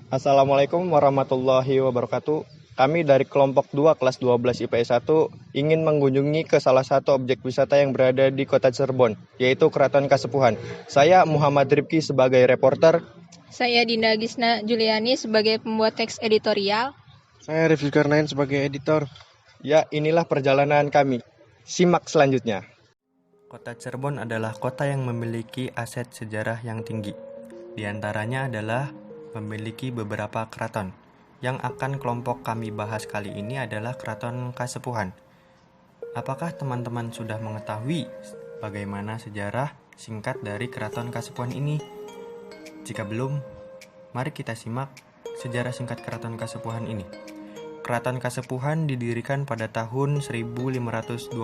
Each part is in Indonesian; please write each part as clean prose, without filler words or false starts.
Assalamualaikum warahmatullahi wabarakatuh. Kami dari kelompok 2 kelas 12 IPS 1 ingin mengunjungi ke salah satu objek wisata yang berada di Kota Cirebon, yaitu Keraton Kasepuhan. Saya Muhammad Rifki sebagai reporter. Saya Dinda Gisna Juliani sebagai pembuat teks editorial. Saya Rifki Karnain sebagai editor. Ya, inilah perjalanan kami. Simak selanjutnya. Kota Cirebon adalah kota yang memiliki aset sejarah yang tinggi. Di antaranya adalah memiliki beberapa keraton. Yang akan kelompok kami bahas kali ini adalah Keraton Kasepuhan. Apakah teman-teman sudah mengetahui bagaimana sejarah singkat dari Keraton Kasepuhan ini? Jika belum, mari kita simak sejarah singkat Keraton Kasepuhan ini. Keraton Kasepuhan didirikan pada tahun 1529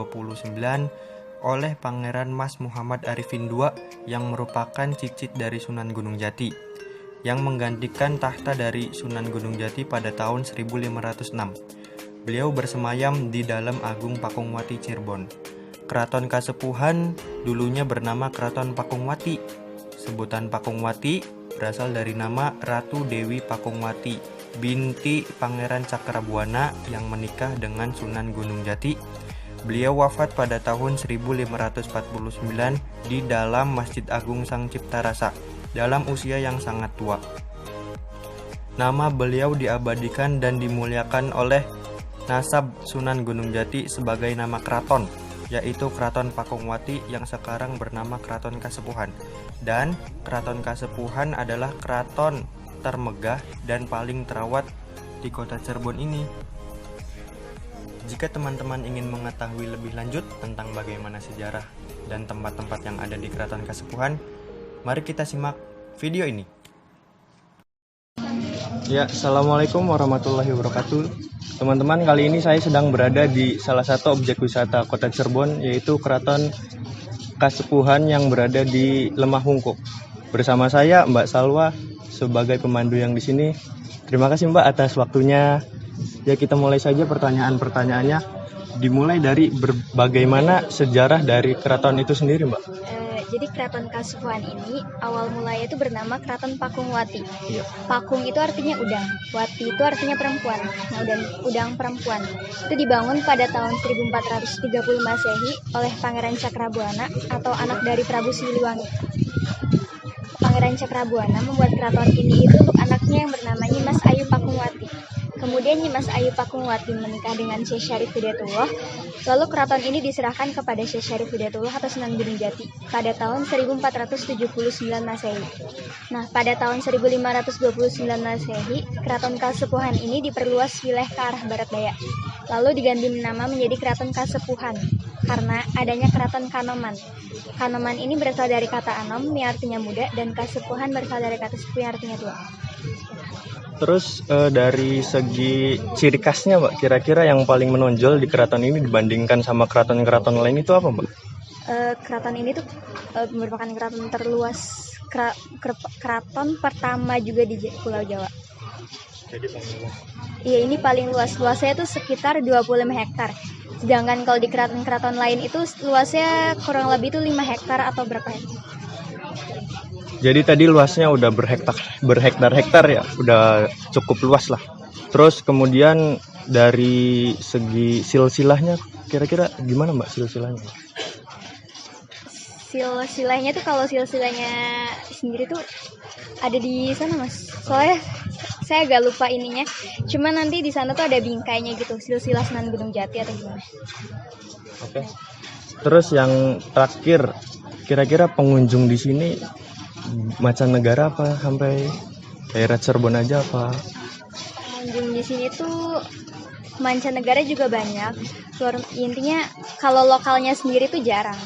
oleh Pangeran Mas Muhammad Arifin II yang merupakan cicit dari Sunan Gunung Jati, yang menggantikan tahta dari Sunan Gunung Jati pada tahun 1506. Beliau bersemayam di dalam Agung Pakungwati Cirebon. Keraton Kasepuhan dulunya bernama Keraton Pakungwati. Sebutan Pakungwati berasal dari nama Ratu Dewi Pakungwati, binti Pangeran Cakrabuana yang menikah dengan Sunan Gunung Jati. Beliau wafat pada tahun 1549 di dalam Masjid Agung Sang Cipta Rasa dalam usia yang sangat tua. Nama beliau diabadikan dan dimuliakan oleh nasab Sunan Gunung Jati sebagai nama keraton, yaitu Keraton Pakungwati yang sekarang bernama Keraton Kasepuhan. Dan Keraton Kasepuhan adalah keraton termegah dan paling terawat di kota Cirebon ini. Jika teman-teman ingin mengetahui lebih lanjut tentang bagaimana sejarah dan tempat-tempat yang ada di Keraton Kasepuhan, mari kita simak video ini. Ya, Assalamualaikum warahmatullahi wabarakatuh. Teman-teman, kali ini saya sedang berada di salah satu objek wisata Kota Cirebon, yaitu Keraton Kasepuhan yang berada di Lemah Hungkuk. Bersama saya Mbak Salwa sebagai pemandu yang di sini. Terima kasih Mbak atas waktunya. Ya, kita mulai saja pertanyaan-pertanyaannya. Dimulai dari bagaimana sejarah dari keraton itu sendiri, Mbak. Jadi Keraton Kasepuhan ini awal mulanya itu bernama Keraton Pakungwati. Iya. Pakung itu artinya udang, wati itu artinya perempuan. Nah, udang perempuan itu dibangun pada tahun 1430 Masehi oleh Pangeran Cakrabuana atau anak dari Prabu Siliwangi. Pangeran Cakrabuana membuat keraton ini itu untuk anaknya yang bernama Nyimas Ayu Pakungwati. Kemudian Nyimas Ayu Pakungwati menikah dengan Syekh Syarif Hidayatullah. Lalu keraton ini diserahkan kepada Syekh Syarif Hidayatullah atau Sunan Gunung Jati pada tahun 1479 Masehi. Nah, pada tahun 1529 Masehi, Keraton Kasepuhan ini diperluas wilayah ke arah barat daya. Lalu diganti nama menjadi Keraton Kasepuhan karena adanya Keraton Kanoman. Kanoman ini berasal dari kata anom yang artinya muda, dan Kasepuhan berasal dari kata sepuh yang artinya tua. Terus dari segi ciri khasnya, Mbak, kira-kira yang paling menonjol di keraton ini dibandingkan sama keraton-keraton lain itu apa, Mbak? Keraton ini tuh merupakan keraton terluas, keraton pertama juga di Pulau Jawa. Jadi paling luas. Iya, ini paling luas. Luasnya itu sekitar 25 hektar. Sedangkan kalau di keraton-keraton lain itu luasnya kurang lebih itu 5 hektar atau berapa hektar. Jadi tadi luasnya udah berhektar-hektar ya, udah cukup luas lah. Terus kemudian dari segi silsilahnya, kira-kira gimana Mbak silsilahnya? Silsilahnya tuh kalau silsilahnya sendiri tuh ada di sana Mas. Soalnya saya agak lupa ininya. Cuma nanti di sana tuh ada bingkainya gitu, silsilah Sunan Gunung Jati atau gimana. Oke. Terus yang terakhir, kira-kira pengunjung di sini mancanegara apa sampai daerah Cirebon aja apa? Pengunjung di sini tuh mancanegara juga banyak. Intinya kalau lokalnya sendiri tuh jarang.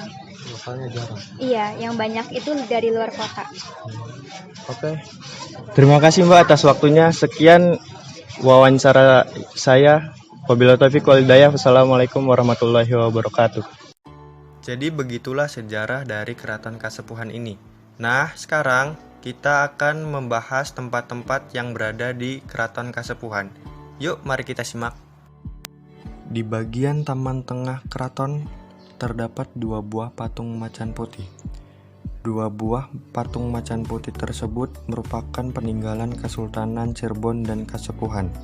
Lokalnya jarang. Iya, yang banyak itu dari luar kota. Oke. Terima kasih Mbak atas waktunya. Sekian wawancara saya. Wabillahi taufiq wal hidayah. Wassalamualaikum warahmatullahi wabarakatuh. Jadi begitulah sejarah dari Keraton Kasepuhan ini. Nah, sekarang kita akan membahas tempat-tempat yang berada di Keraton Kasepuhan. Yuk, mari kita simak. Di bagian taman tengah keraton terdapat 2 buah patung macan putih. Dua buah patung macan putih tersebut merupakan peninggalan Kesultanan Cirebon dan Kasepuhan.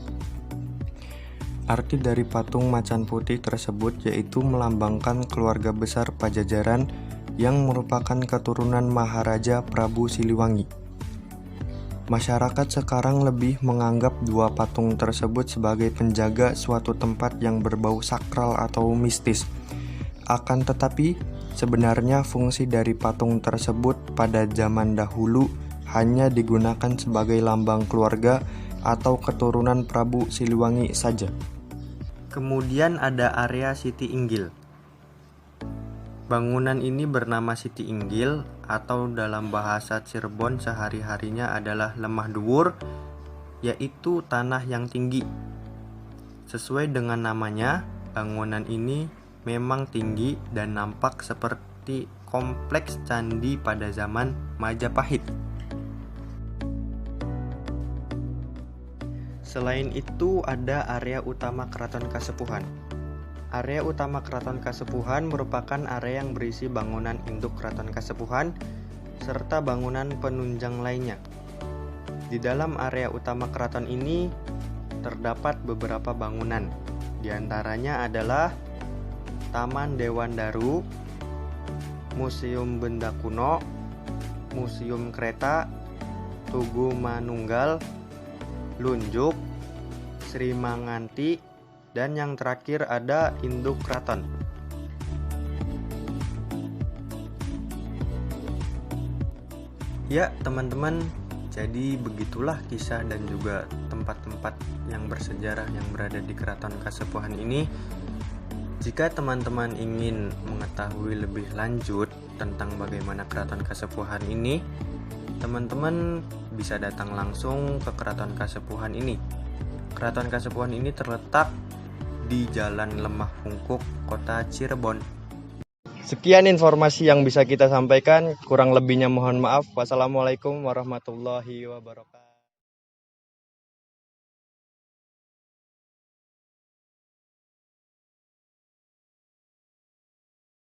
Arti dari patung macan putih tersebut yaitu melambangkan keluarga besar Pajajaran yang merupakan keturunan Maharaja Prabu Siliwangi. Masyarakat sekarang lebih menganggap dua patung tersebut sebagai penjaga suatu tempat yang berbau sakral atau mistis. Akan tetapi, sebenarnya fungsi dari patung tersebut pada zaman dahulu hanya digunakan sebagai lambang keluarga atau keturunan Prabu Siliwangi saja. Kemudian ada area Siti Inggil. Bangunan ini bernama Siti Inggil atau dalam bahasa Cirebon sehari-harinya adalah lemah dhuwur, yaitu tanah yang tinggi. Sesuai dengan namanya, bangunan ini memang tinggi dan nampak seperti kompleks candi pada zaman Majapahit. Selain itu ada area utama Keraton Kasepuhan. Area utama Keraton Kasepuhan merupakan area yang berisi bangunan induk Keraton Kasepuhan serta bangunan penunjang lainnya. Di dalam area utama keraton ini terdapat beberapa bangunan. Di antaranya adalah Taman Dewan Daru, Museum Benda Kuno, Museum Kereta, Tugu Manunggal, Lunjuk, Sri Manganti, dan yang terakhir ada Induk Keraton. Ya teman-teman, jadi begitulah kisah dan juga tempat-tempat yang bersejarah yang berada di Keraton Kasepuhan ini. Jika teman-teman ingin mengetahui lebih lanjut tentang bagaimana Keraton Kasepuhan ini, teman-teman bisa datang langsung ke Keraton Kasepuhan ini. Keraton Kasepuhan ini terletak di Jalan Lemah Pungkuk, Kota Cirebon. Sekian informasi yang bisa kita sampaikan, kurang lebihnya mohon maaf. Wassalamualaikum warahmatullahi wabarakatuh.